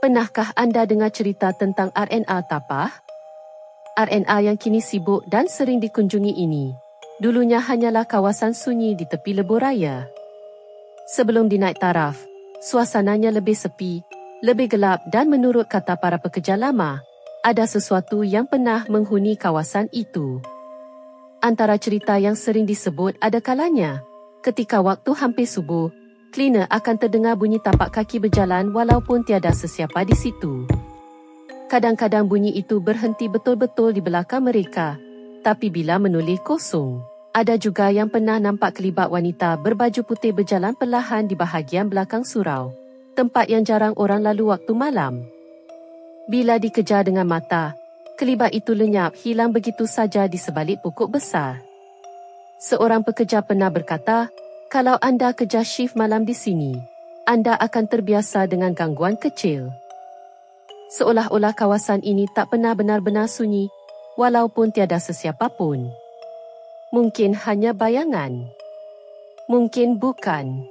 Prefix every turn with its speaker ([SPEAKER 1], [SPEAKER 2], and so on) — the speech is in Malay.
[SPEAKER 1] Pernahkah anda dengar cerita tentang RNA Tapah? RNA yang kini sibuk dan sering dikunjungi ini, dulunya hanyalah kawasan sunyi di tepi lebuh raya. Sebelum dinaik taraf, suasananya lebih sepi, lebih gelap dan menurut kata para pekerja lama, ada sesuatu yang pernah menghuni kawasan itu. Antara cerita yang sering disebut ada kalanya, ketika waktu hampir subuh, cleaner akan terdengar bunyi tapak kaki berjalan walaupun tiada sesiapa di situ. Kadang-kadang bunyi itu berhenti betul-betul di belakang mereka, tapi bila menoleh kosong. Ada juga yang pernah nampak kelibat wanita berbaju putih berjalan perlahan di bahagian belakang surau, tempat yang jarang orang lalu waktu malam. Bila dikejar dengan mata, kelibat itu lenyap hilang begitu saja di sebalik pokok besar. Seorang pekerja pernah berkata, kalau anda kerja shift malam di sini, anda akan terbiasa dengan gangguan kecil. Seolah-olah kawasan ini tak pernah benar-benar sunyi, walaupun tiada sesiapa pun. Mungkin hanya bayangan. Mungkin bukan.